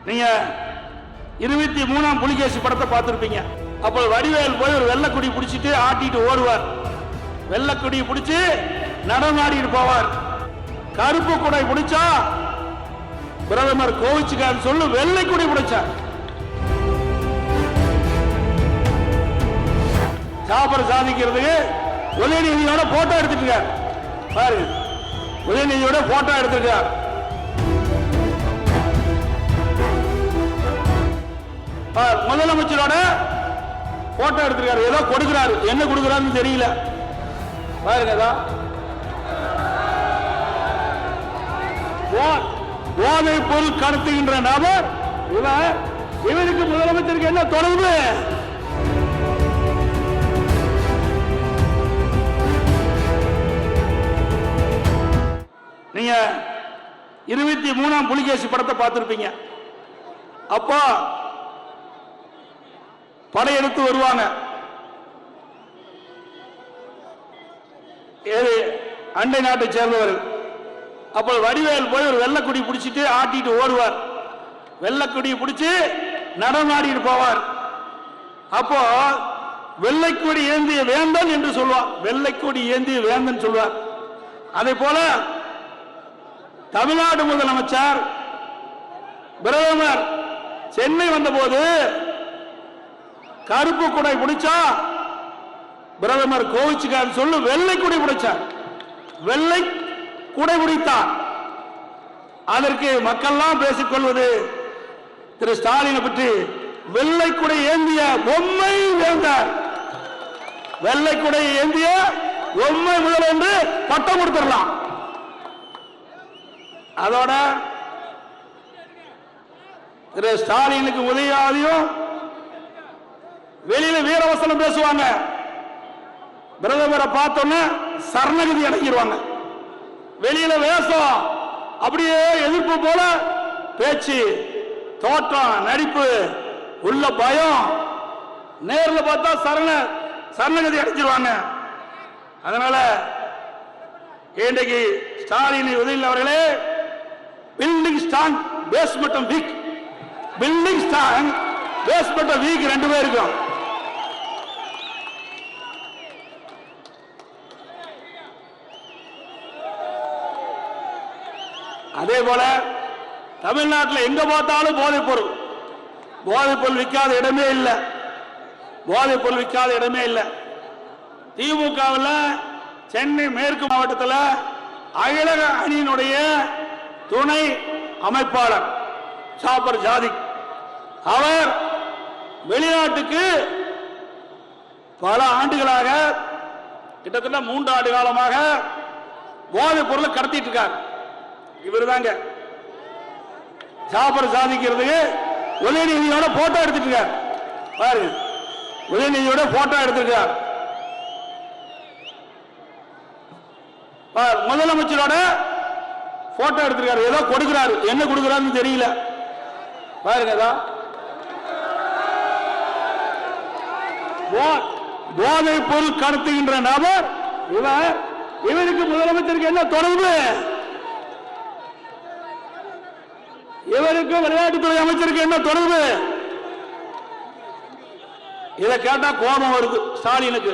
நீங்க 23ஆம் புலிகேசி படத்தை பார்த்திருப்பீங்க. அப்போ வடிவேல் போய் ஒரு வெள்ளக்குடி பிடிச்சிட்டு ஆட்டிட்டு ஓடுவார். வெள்ளக்குடி பிடிச்சி நடமாடிட்டு போவார். கருப்பு குடை பிடிச்சா பிரதமர் கோவிச்சுக்கான்னு சொல்லு வெள்ளைக்குடி பிடிச்சார். ஜாபர் சாதிக்கிறதுக்கு உதயநிதியோட போட்டோ எடுத்துட்டார். பாருங்க, உதயநிதியோட போட்டோ எடுத்துட்டார். முதலமைச்சரோட போட்டோ எடுத்திருக்காரு. ஏதோ கொடுக்கிறாரு, என்ன கொடுக்கிறாருன்னு தெரியல. பாருங்க, போதை பொருள் கடத்துகின்ற நபர் இவருக்கு முதலமைச்சருக்கு என்ன தொடர்பு? நீங்க 23ஆம் புலிகேசி படத்தை பார்த்திருப்பீங்க. அப்போ படையெடுத்து வருவாங்க. அண்டை நாட்டை சேர்ந்தவர். அப்போ வடிவேல் போய் ஒரு வெள்ளக்குடி பிடிச்சிட்டு ஆட்டிட்டு ஓடுவார். வெள்ளக்குடி பிடிச்சி நடமாடிட்டு போவார். அப்போ வெள்ளைக்கொடி ஏந்திய வேந்தன் என்று சொல்வார். வெள்ளைக்கொடி ஏந்திய வேந்தன் சொல்வார். அதே போல தமிழ்நாடு முதலமைச்சர் பிரதமர் சென்னை வந்தபோது கருப்பு குடை பிடிச்சா பிரதமர் கோவிச்சுக்கான்னு சொல்லு வெள்ளை குடை பிடிச்சார். வெள்ளை குடை பிடித்தார். அதற்கு மக்கள்லாம் பேசிக் கொள்வது திரு ஸ்டாலினை பற்றி வெள்ளை குடை ஏந்திய பொம்மை வேந்தார். வெள்ளை குடை ஏந்திய பொம்மை முதல் என்று பட்டம் கொடுத்துடலாம். அதோட திரு ஸ்டாலினுக்கு உதயாதியும் வெளியில வீரவசனம் பேசுவாங்க. பிரதமரை பார்த்தோன்னு சரணகதி அடைஞ்சிருவாங்க. வெளியில வேஷம் அப்படியே எதிர்ப்பு போல பேச்சு, தோற்றம், நடிப்பு, உள்ள பயம், நேரில் பார்த்தா சரணகதி அடைஞ்சிருவாங்க. அதனால இன்றைக்கு ஸ்டாலின் உதயநிதி அவர்களே building strong basement weak, building strong basement weak ரெண்டு பேருக்கும். அதே போல தமிழ்நாட்டில் எங்க பார்த்தாலும் போதைப் பொருள். போதைப் பொருள் விற்காத இடமே இல்லை. போதைப் பொருள் விற்காத இடமே இல்லை. திமுகவில் சென்னை மேற்கு மாவட்டத்தில் அகிலக அணியினுடைய துணை அமைப்பாளர் ஜாபர் சாதிக் அவர் வெளிநாட்டுக்கு பல ஆண்டுகளாக கிட்டத்தட்ட 3 ஆண்டு காலமாக போதைப் பொருளை கடத்திட்டு இருக்கார். இவர் தாங்க ஜாபர் சாதிக்கிறதுக்கு உதயநிதியோட போட்டோ எடுத்துட்டு இருக்கார். பாருங்க, உதயநிதியோட போட்டோ எடுத்திருக்கார். முதலமைச்சரோட போட்டோ எடுத்திருக்காரு. ஏதோ கொடுக்கிறாரு, என்ன கொடுக்கிறாருன்னு தெரியல. பாருங்க, போதை பொருள் கடத்துகின்ற நபர் இவருக்கு முதலமைச்சருக்கு என்ன தொடர்பு? இவருக்கு விளையாட்டுத்துறை அமைச்சருக்கு என்ன தொடர்பு? இதை கேட்டா கோபம் வருது ஸ்டாலினுக்கு.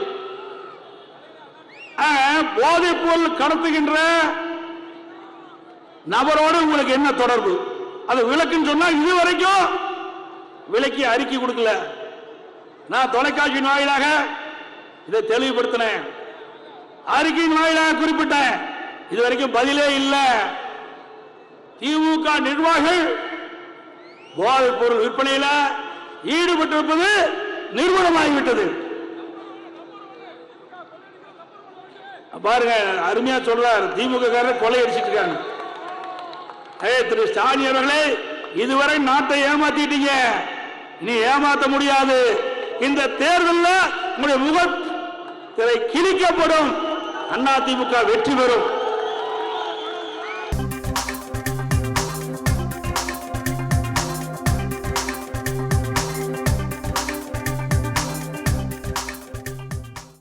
போதைப் பொருள் கடத்துகின்ற நபரோடு உங்களுக்கு என்ன தொடர்பு? அது விளக்குன்னு சொன்னா இதுவரைக்கும் விலக்கி அறிக்கை கொடுக்கல. நான் தொலைக்காட்சியின் வாயிலாக இதை தெளிவுபடுத்தினேன், அறிக்கையின் வாயிலாக குறிப்பிட்டேன். இதுவரைக்கும் பதிலே இல்லை. திமுக நிர்வாகிகள் போதைப் பொருள் விற்பனையில் ஈடுபட்டிருப்பது நிறுவனமாகிவிட்டது. பாருங்க, அருமையா சொல்றார். திமுக கொலை அடிச்சிட்டு இருக்காங்க. திரு ஸ்டாலின் அவர்களே, இதுவரை நாட்டை ஏமாத்திட்டீங்க, இனி ஏமாற்ற முடியாது. இந்த தேர்தலில் உங்களுடைய முகத்திரை கிழிக்கப்படும். அதிமுக வெற்றி பெறும்.